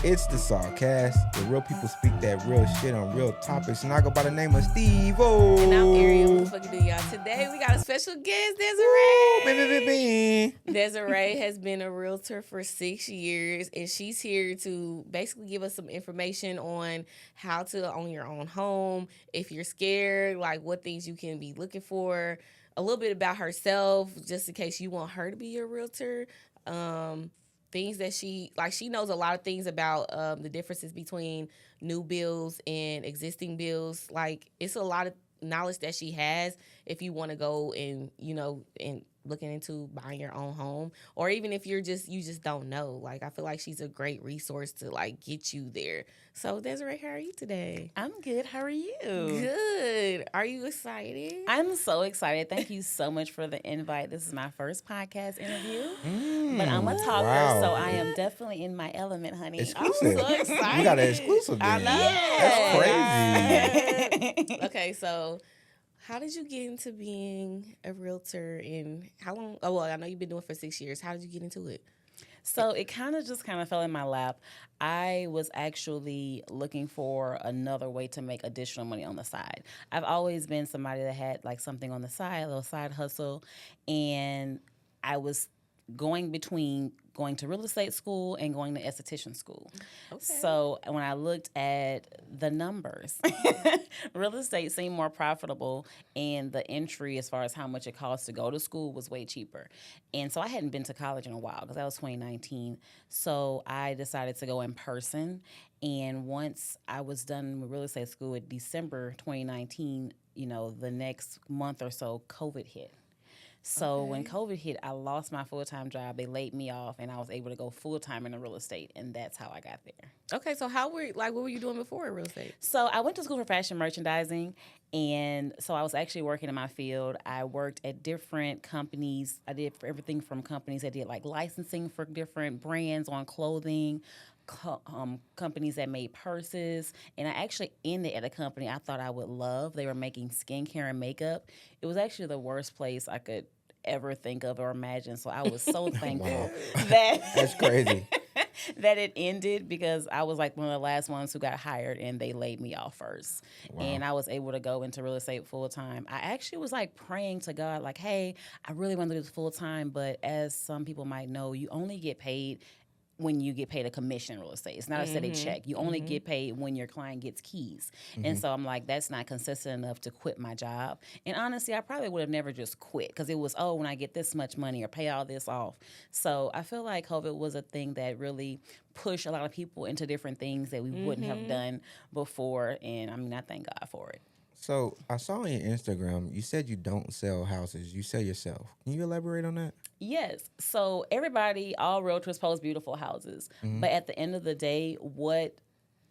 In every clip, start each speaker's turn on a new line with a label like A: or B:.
A: It's the SawCast, where real people speak that real shit on real topics. And I go by the name of Stevo.
B: And I'm Ariel. What the fuck you do, y'all? Today we got a special guest, Desiree. Desiree has been a realtor for 6 years, and she's here to basically give us some information on how to own your own home. If you're scared, like what things you can be looking for. A little bit about herself, just in case you want her to be your realtor. Things that she knows a lot of things about the differences between new bills and existing bills. Like, it's a lot of knowledge that she has if you want to go and looking into buying your own home, or even if you just don't know. Like, I feel like she's a great resource to like get you there. So Desiree, how are you today?
C: I'm good. How are you?
B: Good. Are you excited?
C: I'm so excited. Thank you so much for the invite. This is my first podcast interview, but I'm a talker,
A: wow.
C: so I am definitely in my element, honey.
A: Exclusive.
B: I'm so excited.
A: You got an exclusive then.
B: I know.
A: That's crazy.
B: Okay, so how did you get into being a realtor, and how long? Oh, well, I know you've been doing it for 6 years. How did you get into it?
C: So it kind of fell in my lap. I was actually looking for another way to make additional money on the side. I've always been somebody that had like something on the side, a little side hustle, and I was going between going to real estate school and going to esthetician school.
B: Okay.
C: So when I looked at the numbers, real estate seemed more profitable, and the entry as far as how much it costs to go to school was way cheaper. And so I hadn't been to college in a while because that was 2019. So I decided to go in person. And once I was done with real estate school in December 2019, the next month or so, COVID hit. So when COVID hit, I lost my full-time job. They laid me off, and I was able to go full-time into real estate, and that's how I got there.
B: Okay, so what were you doing before in real estate?
C: So I went to school for fashion merchandising, and so I was actually working in my field. I worked at different companies. I did everything from companies that did like licensing for different brands on clothing, companies that made purses, and I actually ended at a company I thought I would love. They were making skincare and makeup. It was actually the worst place I could ever think of or imagine, so I was so thankful
A: That's crazy.
C: that it ended, because I was like one of the last ones who got hired, and they laid me off first.
A: Wow.
C: And I was able to go into real estate full time. I actually was like praying to God, like, hey, I really want to do this full time, but as some people might know, you only get paid when you get paid a commission in real estate. It's not a steady check. You only get paid when your client gets keys. And so I'm like, that's not consistent enough to quit my job. And honestly, I probably would have never just quit, because it was, when I get this much money or pay all this off. So I feel like COVID was a thing that really pushed a lot of people into different things that we wouldn't have done before. And I mean, I thank God for it.
A: So I saw on your Instagram, you said you don't sell houses. You sell yourself. Can you elaborate on that?
C: Yes. So all realtors post beautiful houses. But at the end of the day, what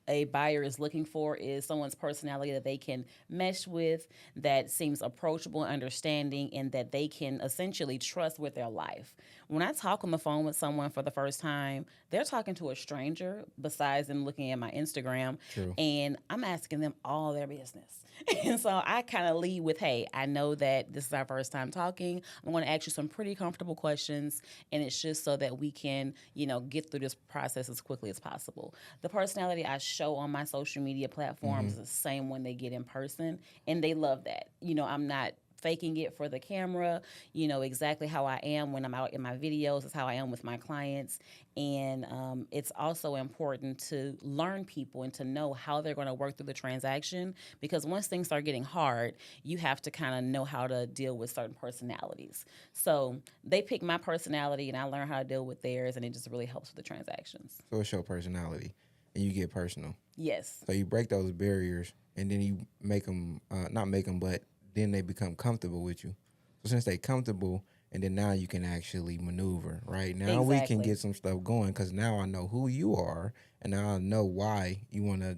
C: a buyer is looking for is someone's personality that they can mesh with, that seems approachable and understanding, and that they can essentially trust with their life. When I talk on the phone with someone for the first time, they're talking to a stranger besides them looking at my Instagram.
A: True.
C: And I'm asking them all their business. And so I kind of lead with, hey, I know that this is our first time talking. I'm going to ask you some pretty comfortable questions, and it's just so that we can, get through this process as quickly as possible. The personality I show on my social media platforms is the same one they get in person, and they love that. I'm not faking it for the camera. Exactly how I am when I'm out in my videos is how I am with my clients. And it's also important to learn people and to know how they're going to work through the transaction, because once things start getting hard, you have to kind of know how to deal with certain personalities. So they pick my personality, and I learn how to deal with theirs, and it just really helps with the transactions.
A: So it's your personality, and you get personal.
C: Yes.
A: So you break those barriers, and then you make them, not make them, but then they become comfortable with you. So since they comfortable, and then now you can actually maneuver, right? Now we can get some stuff going, because now I know who you are, and now I know why you wanna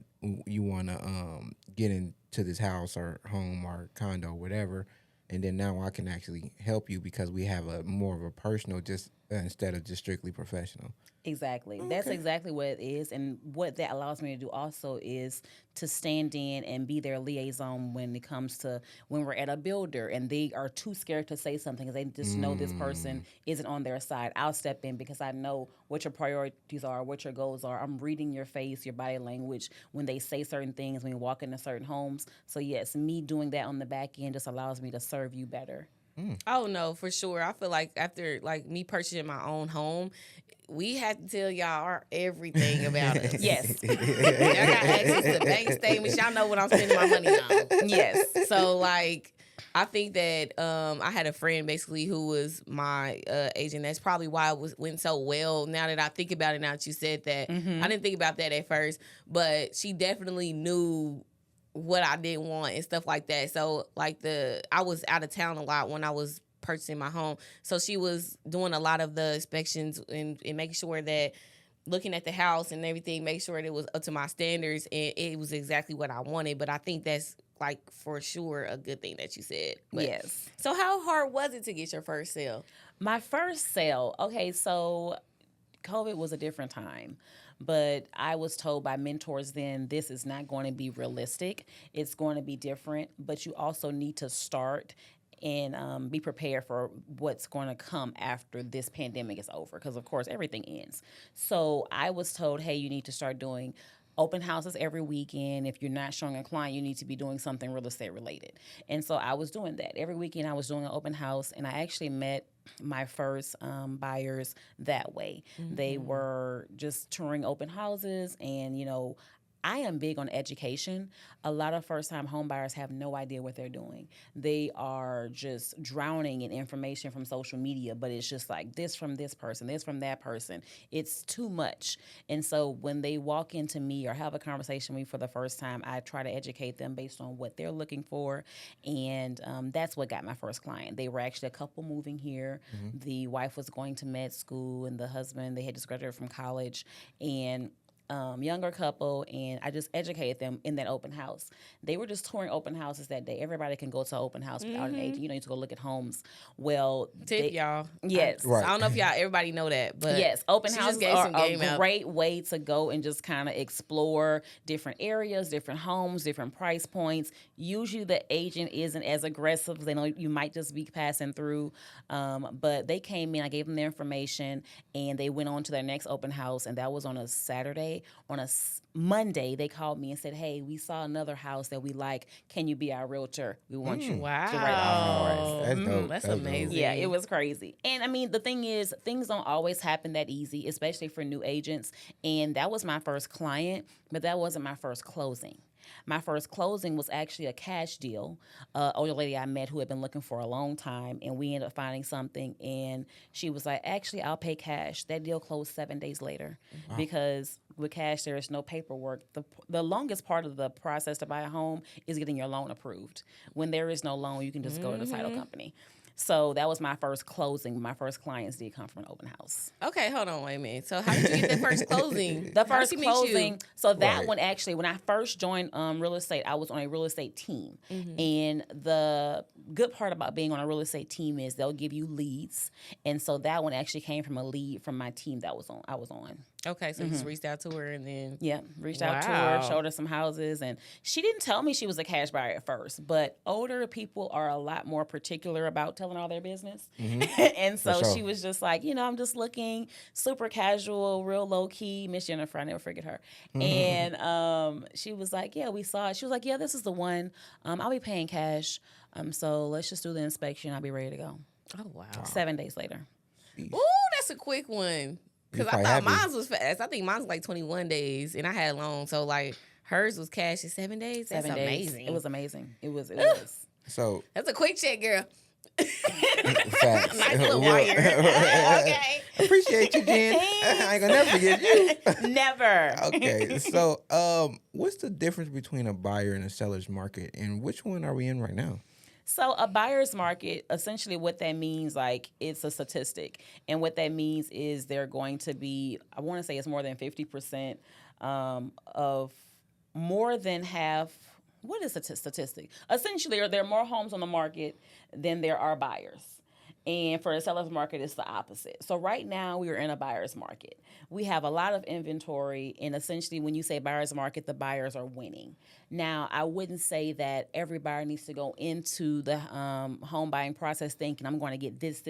A: get into this house or home or condo, whatever. And then now I can actually help you, because we have a more of a personal, just instead of just strictly professional.
C: Exactly. Okay. That's exactly what it is. And what that allows me to do also is to stand in and be their liaison when it comes to when we're at a builder and they are too scared to say something because they just know this person isn't on their side. I'll step in because I know what your priorities are, what your goals are. I'm reading your face, your body language when they say certain things, when you walk into certain homes. So yes, me doing that on the back end just allows me to serve you better.
B: Oh no, for sure. I feel like after like me purchasing my own home, we had to tell y'all everything about us.
C: Yes.
B: Y'all got access to bank statements. Y'all know what I'm spending my money on.
C: Yes.
B: So like I think that I had a friend basically who was my agent. That's probably why it went so well. Now that I think about it, now that you said that, I didn't think about that at first, but she definitely knew what I didn't want and stuff like that. So like I was out of town a lot when I was purchasing my home. So she was doing a lot of the inspections and making sure that looking at the house and everything, make sure that it was up to my standards and it was exactly what I wanted. But I think that's like for sure a good thing that you said. But,
C: yes.
B: So how hard was it to get your first sale?
C: My first sale, okay, so COVID was a different time. But I was told by mentors then, this is not going to be realistic. It's going to be different, but you also need to start and be prepared for what's going to come after this pandemic is over, because, of course, everything ends. So I was told, hey, you need to start doing open houses every weekend. If you're not showing a client, you need to be doing something real estate related. And so I was doing that. Every weekend I was doing an open house, and I actually met my first buyers that way. They were just touring open houses, and, you know, I am big on education. A lot of first-time home buyers have no idea what they're doing. They are just drowning in information from social media, but it's just like this from this person, this from that person. It's too much. And so when they walk into me or have a conversation with me for the first time, I try to educate them based on what they're looking for. And that's what got my first client. They were actually a couple moving here. The wife was going to med school, and the husband, they had just graduated from college. And younger couple, and I just educated them in that open house. They were just touring open houses that day. Everybody can go to an open house without an agent. You don't need to go look at homes. Well,
B: tip y'all.
C: Yes.
B: Right. I don't know if everybody know that, but
C: yes, open houses are a great way to go and just kind of explore different areas, different homes, different price points. Usually the agent isn't as aggressive because they know you might just be passing through. But they came in, I gave them their information, and they went on to their next open house, and that was on a Saturday. On a Monday, they called me and said, hey, we saw another house that we like. Can you be our realtor? We want you to write off.
A: That's dope.
B: That's amazing.
C: Yeah, it was crazy. And I mean, the thing is, things don't always happen that easy, especially for new agents. And that was my first client, but that wasn't my first closing. My first closing was actually a cash deal. Older lady I met who had been looking for a long time, and we ended up finding something. And she was like, actually, I'll pay cash. That deal closed 7 days later because with cash, there is no paperwork. The longest part of the process to buy a home is getting your loan approved. When there is no loan, you can just go to the title company. So that was my first closing. My first clients did come from an open house.
B: Okay, hold on, wait a minute. So how did you get that first closing?
C: The first closing. So that one actually, when I first joined real estate, I was on a real estate team. And the good part about being on a real estate team is they'll give you leads. And so that one actually came from a lead from my team that I was on.
B: Okay, so you just reached out to her and then...
C: Yeah, reached out to her, showed her some houses, and she didn't tell me she was a cash buyer at first, but older people are a lot more particular about telling all their business. And so she was just like, you know, I'm just looking super casual, real low-key. Miss Jennifer, I never forget her. And she was like, yeah, we saw it. She was like, yeah, this is the one. I'll be paying cash, so let's just do the inspection. I'll be ready to go.
B: Oh, wow.
C: 7 days later.
B: Ooh, that's a quick one. Because I thought mine was fast. I think mine was like 21 days, and I had a loan. So, like, hers was cash in 7 days. That's
C: 7 days.
B: Amazing.
C: It was amazing. It was.
A: So
B: that's a quick check, girl.
A: Facts.
B: Nice little wire. Okay.
A: Appreciate you, Jen. I ain't gonna never forget you.
C: Never.
A: Okay. So, what's the difference between a buyer and a seller's market, and which one are we in right now?
C: So a buyer's market, essentially what that means, like, it's a statistic. And what that means is they're going to be, I want to say it's more than 50% of more than half. What is a statistic? Essentially, there are more homes on the market than there are buyers. And for the seller's market, it's the opposite. So right now, we are in a buyer's market. We have a lot of inventory, and essentially, when you say buyer's market, the buyers are winning. Now, I wouldn't say that every buyer needs to go into the home buying process thinking, I'm going to get this,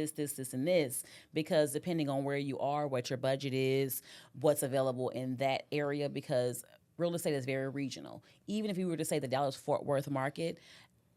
C: and this, because depending on where you are, what your budget is, what's available in that area, because real estate is very regional. Even if you were to say the Dallas-Fort Worth market,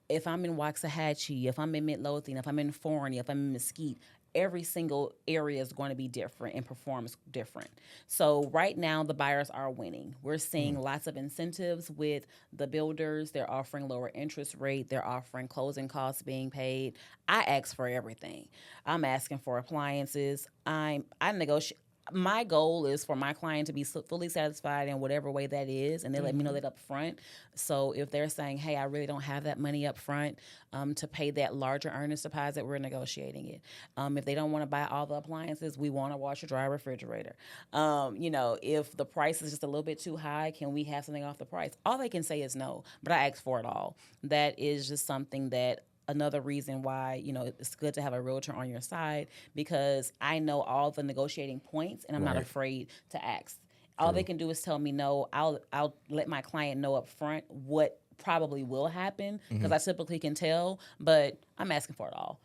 C: if I'm in Waxahachie, if I'm in Midlothian, if I'm in Forney, if I'm in Mesquite, every single area is going to be different and performs different. So right now, the buyers are winning. We're seeing lots of incentives with the builders. They're offering lower interest rate. They're offering closing costs being paid. I ask for everything. I'm asking for appliances. I negotiate. My goal is for my client to be fully satisfied in whatever way that is, and they let me know that up front. So if they're saying, hey, I really don't have that money up front to pay that larger earnest deposit, we're negotiating it. If they don't want to buy all the appliances, we want a washer, dryer, refrigerator. If the price is just a little bit too high, can we have something off the price? All they can say is no, but I ask for it all. That is just something that another reason why, it's good to have a realtor on your side, because I know all the negotiating points and I'm not afraid to ask. All they can do is tell me no. I'll let my client know up front what probably will happen, because I typically can tell, but I'm asking for it all.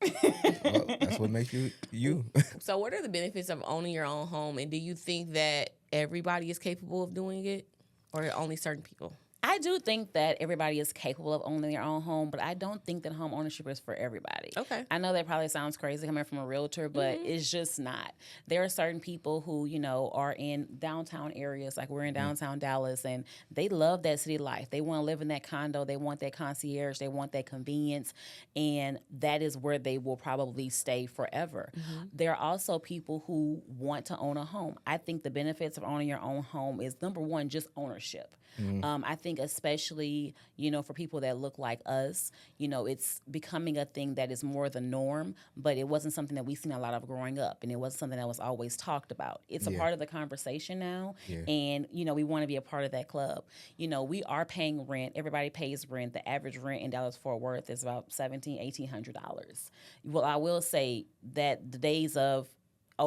A: Well, that's what makes you.
B: So what are the benefits of owning your own home, and do you think that everybody is capable of doing it, or only certain people?
C: I do think that everybody is capable of owning their own home, but I don't think that home ownership is for everybody.
B: Okay.
C: I know that probably sounds crazy coming from a realtor, but it's just not. There are certain people who, are in downtown areas, like we're in downtown Dallas, and they love that city life. They want to live in that condo. They want that concierge. They want that convenience, and that is where they will probably stay forever. There are also people who want to own a home. I think the benefits of owning your own home is, number one, just ownership. I think especially, for people that look like us, it's becoming a thing that is more the norm, but it wasn't something that we've seen a lot of growing up, and it wasn't something that was always talked about. It's a part of the conversation now, and, we want to be a part of that club. We are paying rent. Everybody pays rent. The average rent in Dallas-Fort Worth is about $1,700, $1,800. Well, I will say that the days of,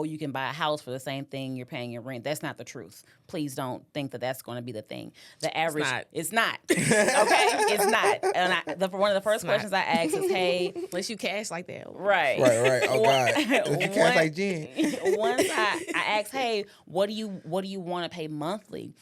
C: you can buy a house for the same thing you're paying your rent, that's not the truth. Please don't think that that's going to be the thing. The average, it's not. Okay, it's not. And one of the first questions I ask is, hey,
B: unless you cash like that,
A: right. Oh God, if you cash like Jen.
C: Once I ask, hey, what do you want to pay monthly?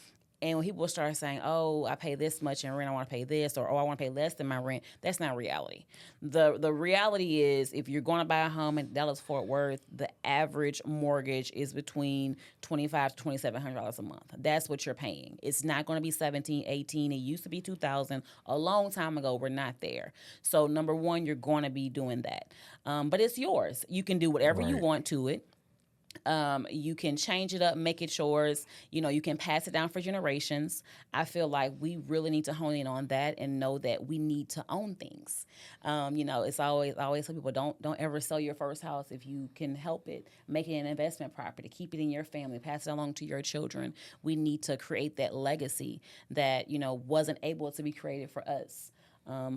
C: And when people start saying, I pay this much in rent, I want to pay this, or I want to pay less than my rent, that's not reality. The reality is, if you're going to buy a home in Dallas-Fort Worth, the average mortgage is between $2,500 to $2,700 a month. That's what you're paying. It's not going to be $1,700, $1,800. It used to be $2,000 a long time ago. We're not there. So number one, you're going to be doing that. But it's yours. You can do whatever you want to it. You can change it up, make it yours. You can pass it down for generations. I feel like we really need to hone in on that and know that we need to own things. It's always tell people, don't ever sell your first house if you can help it. Make it an investment property. Keep it in your family. Pass it along to your children. We need to create that legacy that wasn't able to be created for us.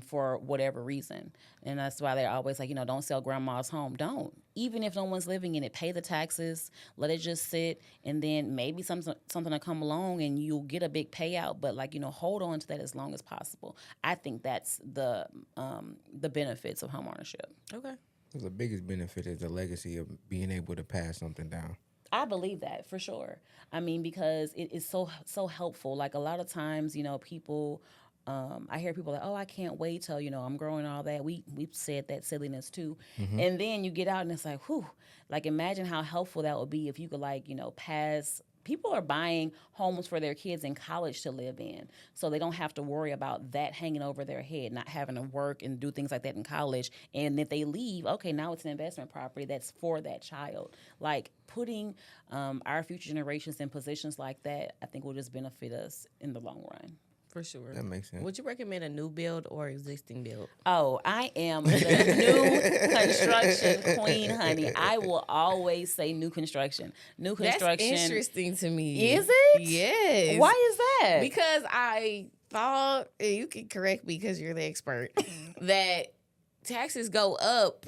C: For whatever reason. And that's why they're always like, don't sell grandma's home. Don't. Even if no one's living in it, pay the taxes, let it just sit, and then maybe something will come along and you'll get a big payout, but hold on to that as long as possible. I think that's the benefits of home ownership.
B: Okay.
A: The biggest benefit is the legacy of being able to pass something down.
C: I believe that for sure. I mean, because it is so helpful. Like a lot of times, people... I hear people like, I can't wait till, I'm growing all that. We've said that silliness too. And then you get out and it's like, whew, like imagine how helpful that would be if you could pass. People are buying homes for their kids in college to live in, so they don't have to worry about that hanging over their head, not having to work and do things like that in college. And if they leave, okay, now it's an investment property that's for that child. Like putting our future generations in positions like that, I think will just benefit us in the long run.
B: For sure.
A: That makes sense.
B: Would you recommend a new build or existing build?
C: I am the new construction queen, honey. I will always say new construction. New construction.
B: That's interesting to me.
C: Is it?
B: Yes.
C: Why is that?
B: Because I thought, and you can correct me because you're the expert, that taxes go up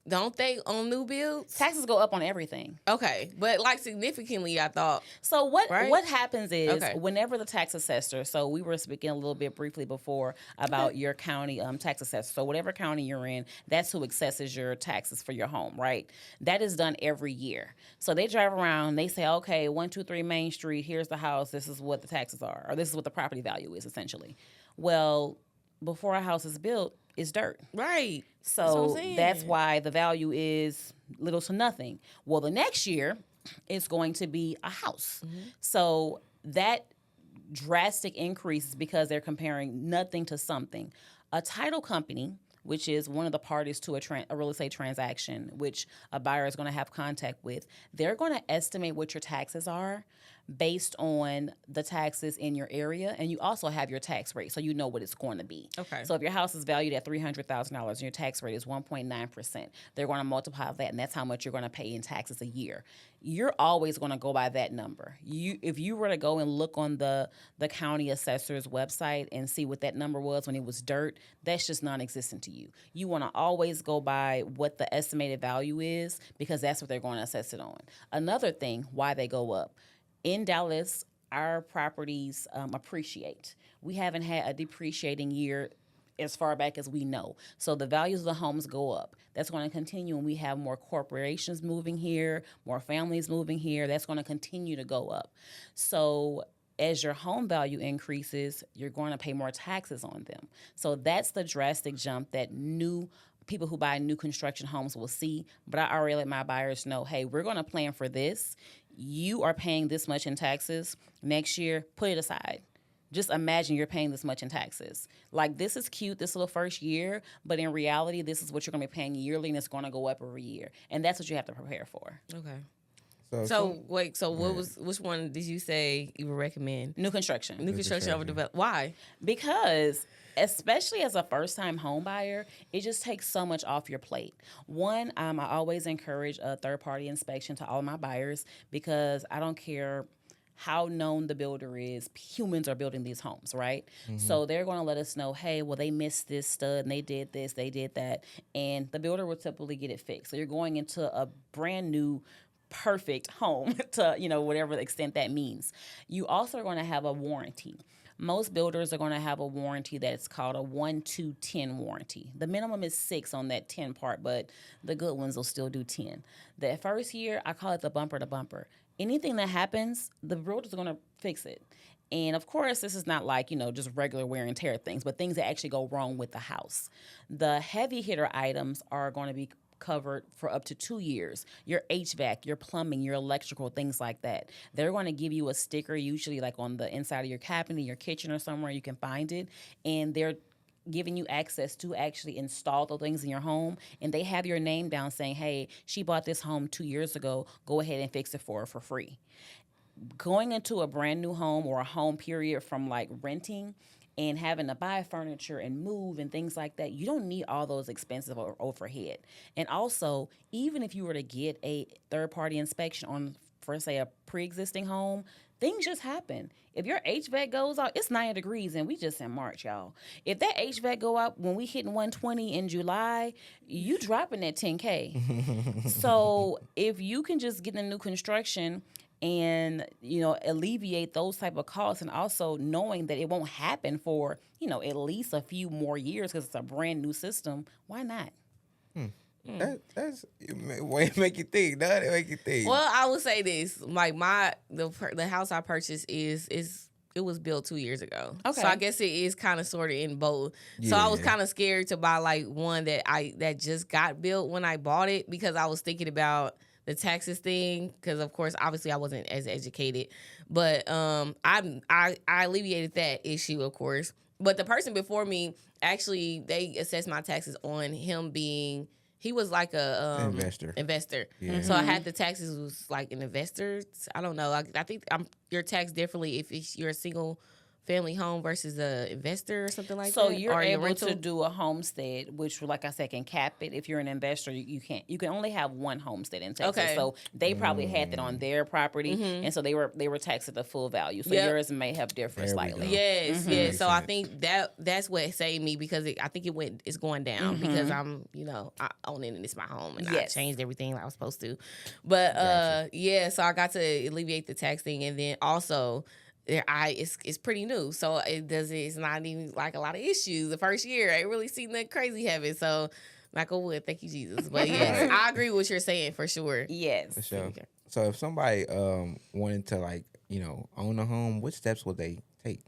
B: Don't they on new builds?
C: Taxes go up on everything.
B: Okay, but like significantly, I thought.
C: So what happens is
B: Okay.
C: whenever the tax assessor, so we were speaking a little bit briefly before about your county tax assessor. So whatever county you're in, that's who assesses your taxes for your home, right? That is done every year. So they drive around, they say, okay, 123 Main Street, here's the house, this is what the taxes are, or this is what the property value is essentially. Well, before a house is built, it's dirt.
B: Right.
C: So that's why the value is little to nothing. Well, the next year, it's going to be a house. Mm-hmm. So that drastic increase is because they're comparing nothing to something. A title company, which is one of the parties to a real estate transaction, which a buyer is going to have contact with, they're going to estimate what your taxes are based on the taxes in your area, and you also have your tax rate, so you know what it's going to be.
B: Okay.
C: So if your house is valued at $300,000 and your tax rate is 1.9%, they're going to multiply that, and that's how much you're going to pay in taxes a year. You're always going to go by that number. If you were to go and look on the county assessor's website and see what that number was when it was dirt, that's just non-existent to you. You want to always go by what the estimated value is because that's what they're going to assess it on. Another thing, why they go up. In Dallas, our properties appreciate. We haven't had a depreciating year as far back as we know. So the values of the homes go up. That's going to continue when we have more corporations moving here, more families moving here. That's going to continue to go up. So as your home value increases, you're going to pay more taxes on them. So that's the drastic jump that new people who buy new construction homes will see. But I already let my buyers know, hey, we're going to plan for this. You are paying this much in taxes. Next year, put it aside. Just imagine you're paying this much in taxes. Like, this is cute, this little first year, but in reality, this is what you're going to be paying yearly, and it's going to go up every year. And that's what you have to prepare for.
B: Okay. Which one did you say you would recommend?
C: New construction.
B: New construction over development. Why?
C: Because especially as a first-time home buyer, it just takes so much off your plate. One, I always encourage a third-party inspection to all of my buyers because I don't care how known the builder is, humans are building these homes, right? Mm-hmm. So they're going to let us know, hey, well, they missed this stud, and they did this, they did that, and the builder will typically get it fixed. So you're going into a brand new perfect home to, whatever extent that means. You also are going to have a warranty. Most builders are going to have a warranty that's called a 1, 2, 10 warranty. The minimum is 6 on that 10 part, but the good ones will still do 10. The first year, I call it the bumper to bumper. Anything that happens, the builders are going to fix it. And of course, this is not like, just regular wear and tear things, but things that actually go wrong with the house. The heavy hitter items are going to be covered for up to 2 years. Your HVAC, your plumbing, your electrical, things like that. They're going to give you a sticker, usually like on the inside of your cabinet, your kitchen or somewhere you can find it. And they're giving you access to actually install the things in your home. And they have your name down saying, hey, she bought this home 2 years ago. Go ahead and fix it for her for free. Going into a brand new home or a home period from like renting and having to buy furniture and move and things like that, you don't need all those expensive overhead. And also, even if you were to get a third-party inspection on, for say, a pre-existing home, things just happen. If your HVAC goes out, it's 90 degrees and we just in March, y'all. If that HVAC go out when we hitting 120 in July, you dropping that $10K. So if you can just get a new construction and, alleviate those type of costs, and also knowing that it won't happen for, at least a few more years because it's a brand new system, why not?
A: That's make you think. That make you think.
B: Well, I would say this: like the house I purchased it was built 2 years ago. Okay, so I guess it is kind of sort of in both. Yeah. So I was kind of scared to buy like one that just got built when I bought it because I was thinking about the taxes thing, because of course, obviously, I wasn't as educated, but I alleviated that issue, of course. But the person before me, actually, they assessed my taxes on him being. He was like a investor. Yeah. So I had the taxes was like an investor. I don't know. I think you're taxed differently if you're a single family home versus a investor or something like that?
C: So you're
B: or
C: able to do a homestead, which, like I said, can cap it. If you're an investor, you can't. You can only have one homestead in Texas.
B: Okay.
C: So they probably had that on their property, and so they were taxed at the full value. So yours may have different slightly.
B: Yes, yes. So I think that's what saved me, because I think it's going down because I'm, I own it and it's my home, and I changed everything like I was supposed to. But so I got to alleviate the tax thing, and then also it's pretty new, so it's not even like a lot of issues. The first year, I ain't really seen that crazy happen. So, Michael Wood, thank you, Jesus. But yes, I agree with what you're saying for sure.
C: Yes,
A: for sure. Okay. So if somebody wanted to own a home, what steps would they take?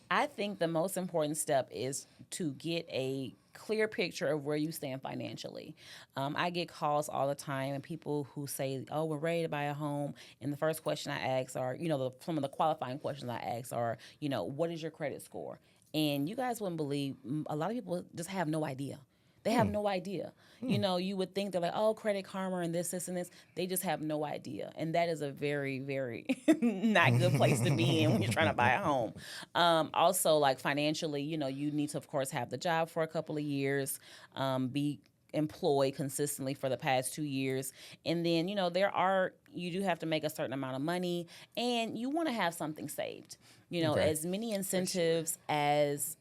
C: I think the most important step is to get a clear picture of where you stand financially. I get calls all the time, and people who say, "Oh, we're ready to buy a home," and the first question I ask are, some of the qualifying questions I ask are, what is your credit score? And you guys wouldn't believe, a lot of people just have no idea. They have no idea. You would think they're like, oh, Credit Karma and this, and this. They just have no idea. And that is a very, very not good place to be in when you're trying to buy a home. Also, like financially, you need to, of course, have the job for a couple of years, be employed consistently for the past 2 years. And then, you do have to make a certain amount of money, and you want to have something saved. As many incentives as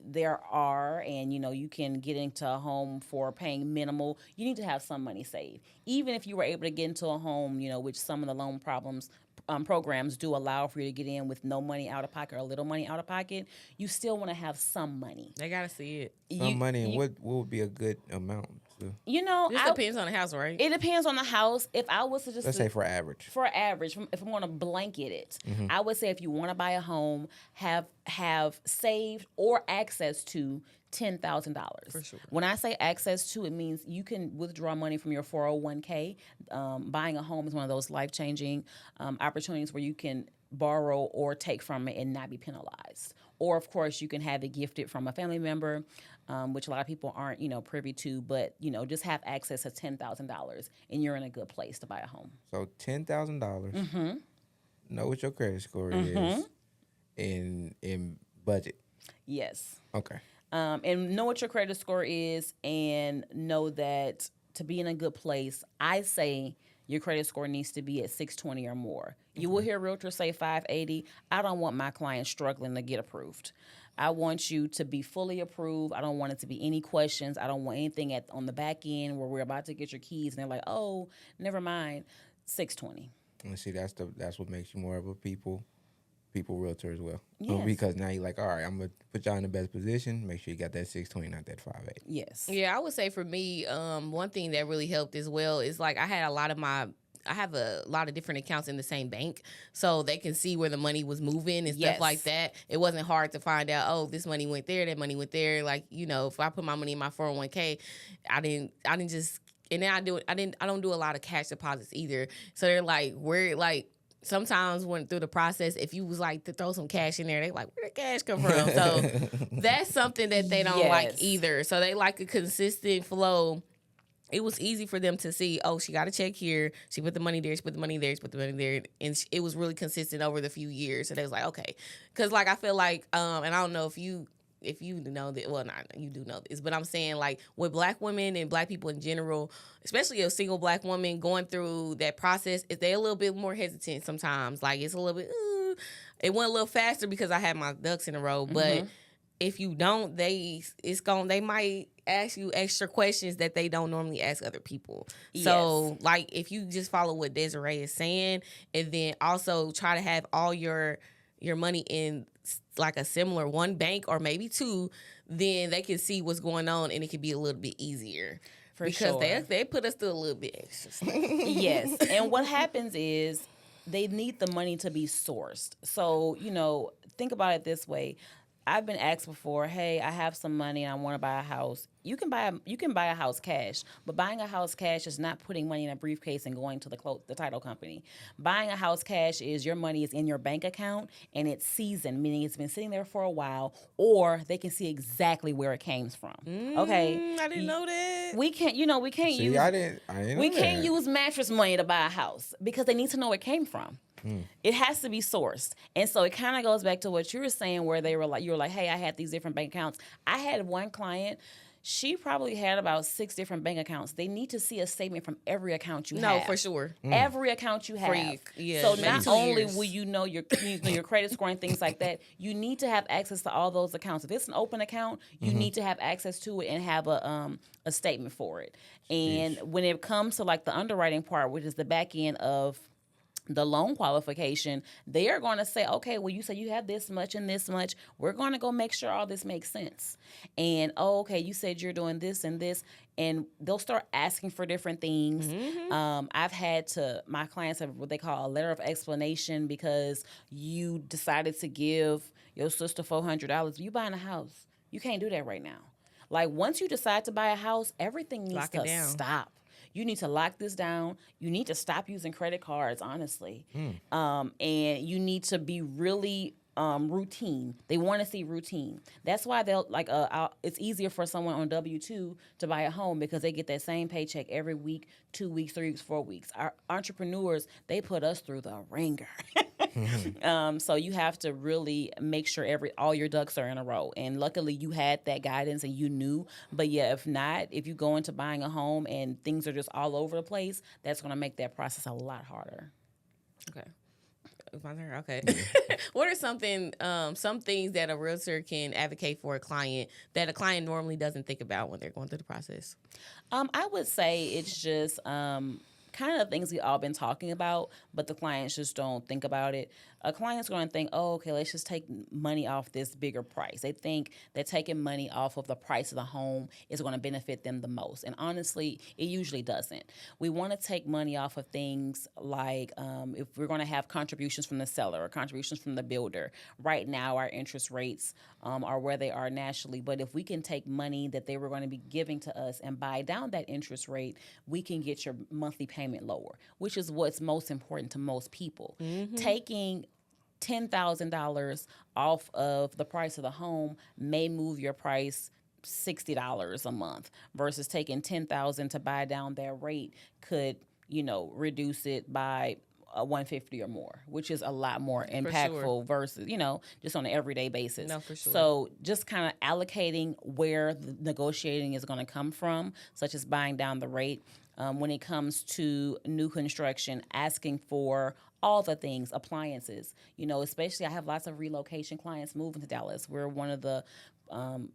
C: there are, and you can get into a home for paying minimal, you need to have some money saved. Even if you were able to get into a home, which some of the loan programs do allow for you to get in with no money out of pocket or a little money out of pocket, you still want to have some money.
B: They gotta see it.
A: Some money, and what would be a good amount?
B: This depends on the house, right?
C: It depends on the house. If I was to
A: let's say for average,
C: if I'm going to blanket it, I would say if you want to buy a home, have saved or access to $10,000.
B: For sure.
C: When I say access to, it means you can withdraw money from your 401k. Buying a home is one of those life-changing opportunities where you can borrow or take from it and not be penalized. Or, of course, you can have it gifted from a family member, which a lot of people aren't, privy to. But, just have access to $10,000, and you're in a good place to buy a home.
A: So $10,000. Know what your credit score is, in budget.
C: Yes.
A: Okay.
C: And know what your credit score is, and know that to be in a good place, I say your credit score needs to be at 620 or more. You will hear realtors say 580. I don't want my clients struggling to get approved. I want you to be fully approved. I don't want it to be any questions. I don't want anything on the back end where we're about to get your keys and they're like, oh, never mind. 620.
A: And see, that's what makes you more of a people realtor as well.
C: Yes.
A: Because now you're like, all right, I'm going to put y'all in the best position. Make sure you got that 620, not that 580.
C: Yes.
B: Yeah, I would say for me, one thing that really helped as well is like I have a lot of different accounts in the same bank, so they can see where the money was moving and stuff like that. It wasn't hard to find out, oh, this money went there, that money went there. Like, if I put my money in my 401k, I didn't just, and then I don't do a lot of cash deposits either. So they're like, sometimes when through the process, if you was like to throw some cash in there, they like, where the cash come from? So that's something that they don't like either. So they like a consistent flow. It was easy for them to see, oh, she got a check here. She put the money there. She put the money there. She put the money there. And it was really consistent over the few years. So they was like, okay. Because, like, I feel like, and I don't know if you know that, well, not you do know this, but I'm saying, like, with Black women and Black people in general, especially a single Black woman going through that process, they're a little bit more hesitant sometimes. Like, it's a little bit, it went a little faster because I had my ducks in a row. But if you don't, they might ask you extra questions that they don't normally ask other people. Yes. So, like, if you just follow what Desiree is saying, and then also try to have all your money in like a similar one bank or maybe two, then they can see what's going on and it can be a little bit easier. Because they put us through a little bit extra stuff.
C: Yes. And what happens is they need the money to be sourced. So, think about it this way. I've been asked before, hey, I have some money and I want to buy a house. You can buy a house cash, but buying a house cash is not putting money in a briefcase and going to the title company. Buying a house cash is your money is in your bank account and it's seasoned, meaning it's been sitting there for a while, or they can see exactly where it came from. Okay,
B: I didn't know that.
C: We can't use mattress money to buy a house because they need to know where it came from. It has to be sourced. And so it kind of goes back to what you were saying where you were like, hey, I had these different bank accounts. I had one client, she probably had about 6 different bank accounts. They need to see a statement from every account you have.
B: No, for sure.
C: Every account you have. So not only will you know your credit score and things like that, you need to have access to all those accounts. If it's an open account, you need to have access to it and have a statement for it. And when it comes to like the underwriting part, which is the back end of the loan qualification, they are going to say, okay, well, you said you have this much and this much. We're going to go make sure all this makes sense. And, okay, you said you're doing this and this. And they'll start asking for different things. My clients have what they call a letter of explanation because you decided to give your sister $400. You buying a house. You can't do that right now. Like, once you decide to buy a house, everything needs to stop. You need to lock this down. You need to stop using credit cards, honestly. And you need to be really routine. They want to see routine. That's why they'll it's easier for someone on W-2 to buy a home because they get that same paycheck every week, 2 weeks, 3 weeks, 4 weeks. Our entrepreneurs, they put us through the ringer. So you have to really make sure all your ducks are in a row. And luckily you had that guidance and you knew. But yeah, if not, if you go into buying a home and things are just all over the place, that's going to make that process a lot harder.
B: Okay. Okay. What are some things that a realtor can advocate for a client that a client normally doesn't think about when they're going through the process?
C: I would say it's just kind of things we've all been talking about, but the clients just don't think about it. A client's going to think, oh, okay, let's just take money off this bigger price. They think that taking money off of the price of the home is going to benefit them the most. And honestly, it usually doesn't. We want to take money off of things like if we're going to have contributions from the seller or contributions from the builder. Right now, our interest rates are where they are nationally. But if we can take money that they were going to be giving to us and buy down that interest rate, we can get your monthly payment lower, which is what's most important to most people. Taking $10,000 off of the price of the home may move your price $60 a month versus taking $10,000 to buy down that rate could, reduce it by $150 or more, which is a lot more impactful versus, just on an everyday basis.
B: No, for sure.
C: So just kind of allocating where the negotiating is going to come from, such as buying down the rate. When it comes to new construction, asking for all the things, appliances, especially I have lots of relocation clients moving to Dallas. We're one of the,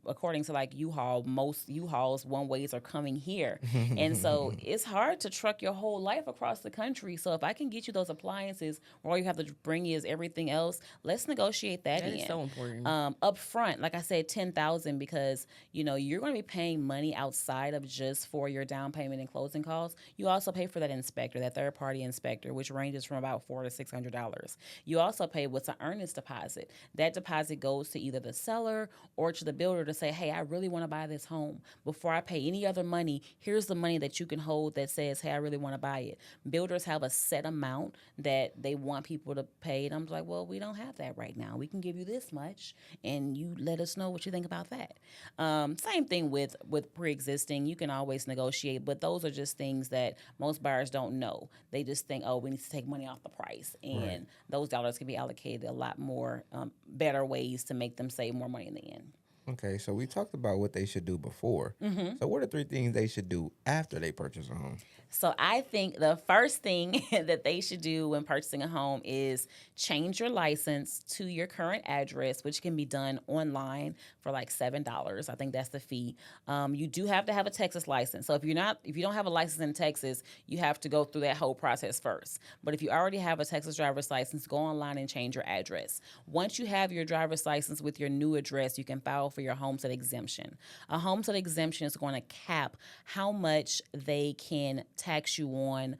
C: according to like U-Haul, most U-Hauls one-ways are coming here. And so it's hard to truck your whole life across the country. So if I can get you those appliances, where all you have to bring is everything else, let's negotiate that in.
B: That is so important.
C: Up front, like I said, $10,000 because, you're going to be paying money outside of just for your down payment and closing costs. You also pay for that inspector, that third-party inspector, which ranges from about $400 to $600. You also pay what's an earnest deposit. That deposit goes to either the seller or to the builder to say, hey, I really want to buy this home. Before I pay any other money, here's the money that you can hold that says, hey, I really want to buy it. Builders have a set amount that they want people to pay. And I'm like, well, we don't have that right now. We can give you this much, and you let us know what you think about that. Same thing with pre-existing. You can always negotiate, but those are just things that most buyers don't know. They just think, oh, we need to take money off the price. And those dollars can be allocated a lot more better ways to make them save more money in the end.
A: Okay, so we talked about what they should do before. So what are 3 things they should do after they purchase a home?
C: So I think the first thing that they should do when purchasing a home is change your license to your current address, which can be done online for like $7. I think that's the fee. You do have to have a Texas license. So if you don't have a license in Texas, you have to go through that whole process first. But if you already have a Texas driver's license, go online and change your address. Once you have your driver's license with your new address, you can file for your homestead exemption. A homestead exemption is going to cap how much they can tax you on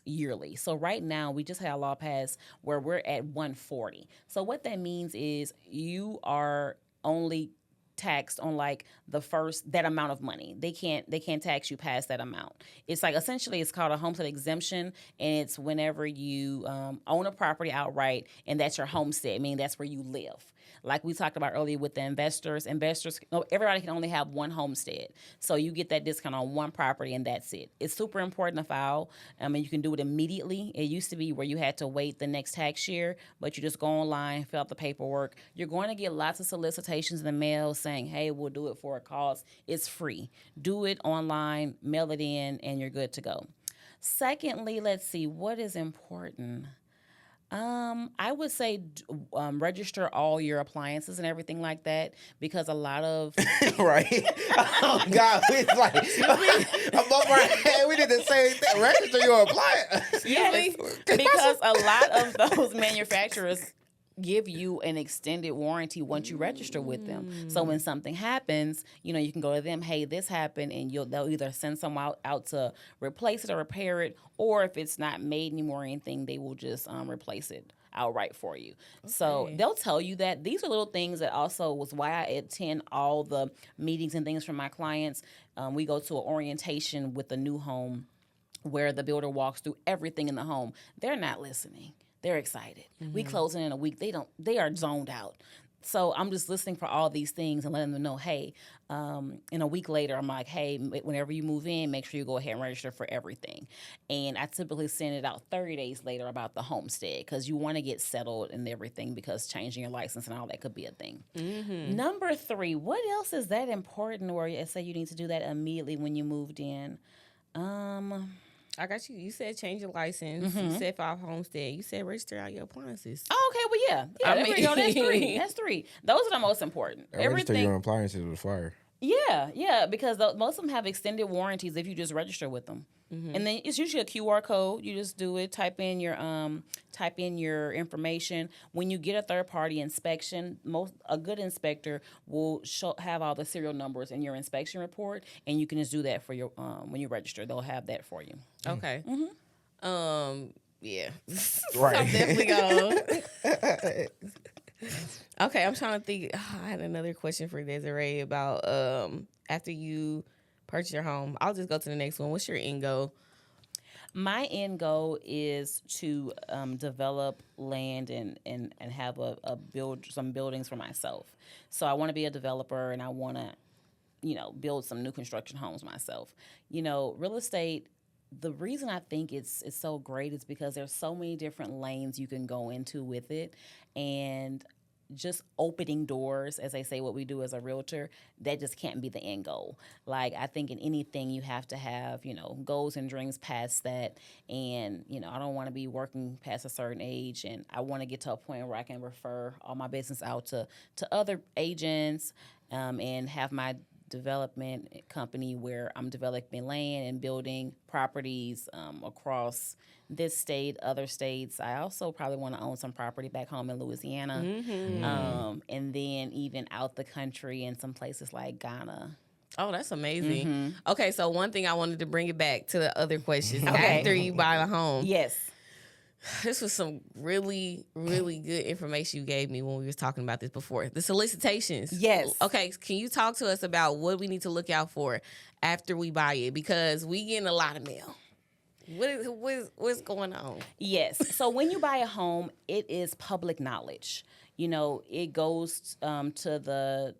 C: yearly. So right now, we just had a law pass where we're at $140. So what that means is you are only taxed on like that amount of money. They can't tax you past that amount. It's like essentially it's called a homestead exemption, and it's whenever you own a property outright and that's your homestead, meaning that's where you live. Like we talked about earlier with the investors, everybody can only have one homestead. So you get that discount on one property and that's it. It's super important to file. And you can do it immediately. It used to be where you had to wait the next tax year, but you just go online, fill out the paperwork. You're going to get lots of solicitations in the mail saying, hey, we'll do it for a cost. It's free. Do it online, mail it in, and you're good to go. Secondly, let's see, what is important? I would say register all your appliances and everything like that, because a lot of
A: right. Oh God, it's like above our head. We did the same thing. Register your appliance.
C: Yes, because a lot of those manufacturers give you an extended warranty once you register with them. So when something happens, you can go to them, hey, this happened, and they'll either send someone out to replace it or repair it, or if it's not made anymore or anything, they will just replace it outright for you. Okay. So they'll tell you that. These are little things that also was why I attend all the meetings and things from my clients. We go to an orientation with a new home where the builder walks through everything in the home. They're not listening. They're excited. Mm-hmm. We closing in a week. They are zoned out. So I'm just listening for all these things and letting them know, hey, in a week later, I'm like, hey, whenever you move in, make sure you go ahead and register for everything. And I typically send it out 30 days later about the homestead, because you want to get settled and everything, because changing your license and all that could be a thing. Mm-hmm. Number 3, what else is that important, or say you need to do that immediately when you moved in?
B: I got you. You said change your license. Mm-hmm. You said file homestead. You said register all your appliances.
C: Oh, okay. Well, yeah. There we go. That's 3. That's 3. Those are the most important.
A: Register your appliances with fire.
C: Yeah, because most of them have extended warranties if you just register with them. Mm-hmm. And then it's usually a QR code. You just do it, type in your information. When you get a third-party inspection, a good inspector will have all the serial numbers in your inspection report, and you can just do that for your when you register. They'll have that for you.
B: Okay.
C: Mm-hmm.
B: Yeah.
A: Right.
B: I'm definitely going. Okay, I'm trying to think. I had another question for Desiree about after you purchase your home. I'll just go to the next one. What's your end goal?
C: My end goal is to develop land and have some buildings for myself. So I want to be a developer, and I want to, build some new construction homes myself. Real estate. The reason I think it's so great is because there's so many different lanes you can go into with it, and just opening doors, as they say, what we do as a realtor, that just can't be the end goal. Like, I think in anything you have to have, goals and dreams past that. And, I don't want to be working past a certain age, and I want to get to a point where I can refer all my business out to other agents and have my development company where I'm developing land and building properties across this state, other states. I also probably want to own some property back home in Louisiana, and then even out the country in some places like Ghana.
B: Oh, that's amazing. Mm-hmm. Okay, so one thing I wanted to bring it back to the other questions.
C: Okay.
B: After you buy the home.
C: Yes.
B: This was some really, really good information you gave me when we was talking about this before. The solicitations.
C: Yes.
B: Okay, can you talk to us about what we need to look out for after we buy it? Because we getting a lot of mail. What's going on?
C: Yes. So when you buy a home, it is public knowledge. It goes to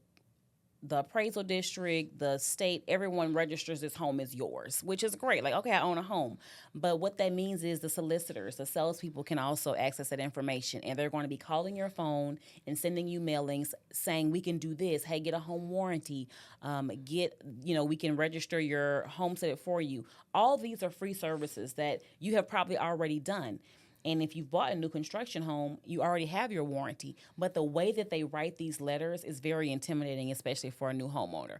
C: the appraisal district, the state, everyone registers this home as yours, which is great. Like, okay, I own a home. But what that means is the solicitors, the salespeople can also access that information, and they're going to be calling your phone and sending you mailings saying, we can do this. Hey, get a home warranty. We can register your homestead for you. All these are free services that you have probably already done. And if you've bought a new construction home, you already have your warranty. But the way that they write these letters is very intimidating, especially for a new homeowner.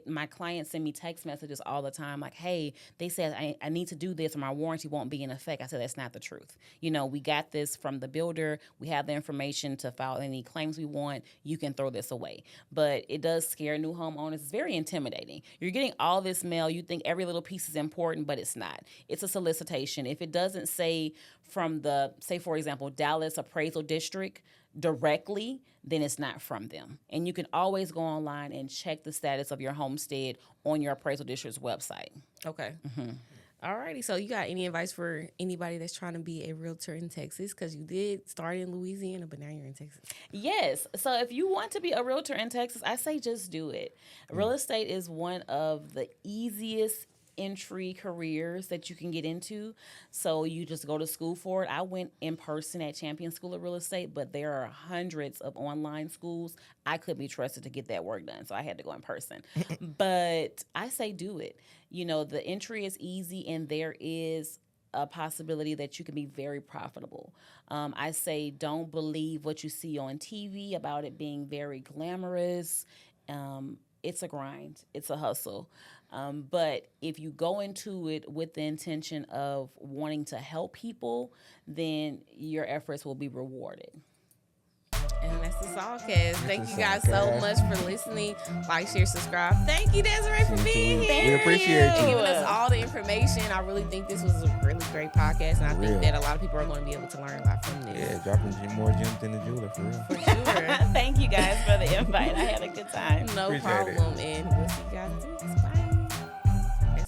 C: My clients send me text messages all the time like, hey, they said I need to do this or my warranty won't be in effect. I said, that's not the truth. We got this from the builder. We have the information to file any claims we want. You can throw this away. But it does scare new homeowners. It's very intimidating. You're getting all this mail. You think every little piece is important, but it's not. It's a solicitation. If it doesn't say from from the, say, for example, Dallas Appraisal District directly, then it's not from them. And you can always go online and check the status of your homestead on your appraisal district's website.
B: Okay. Alrighty. So you got any advice for anybody that's trying to be a realtor in Texas? Because you did start in Louisiana, but now you're in Texas.
C: Yes. So if you want to be a realtor in Texas, I say just do it. Real estate is one of the easiest entry careers that you can get into. So you just go to school for it. I went in person at Champion School of Real Estate, but there are hundreds of online schools. I couldn't be trusted to get that work done, so I had to go in person. But I say do it. You know, the entry is easy, and there is a possibility that you can be very profitable. I say don't believe what you see on TV about it being very glamorous. It's a grind. It's a hustle. But if you go into it with the intention of wanting to help people, then your efforts will be rewarded.
B: And that's the SawCast. Thank you guys so much for listening. Like, share, subscribe. Thank you, Desiree, for being here.
A: We appreciate you.
B: And giving us all the information. I really think this was a really great podcast, and I think that a lot of people are going to be able to learn a lot from this.
A: Yeah, dropping more gems than the jeweler, for real.
B: For sure.
C: Thank you guys for the invite. I had a good time.
B: No problem. And we'll see you guys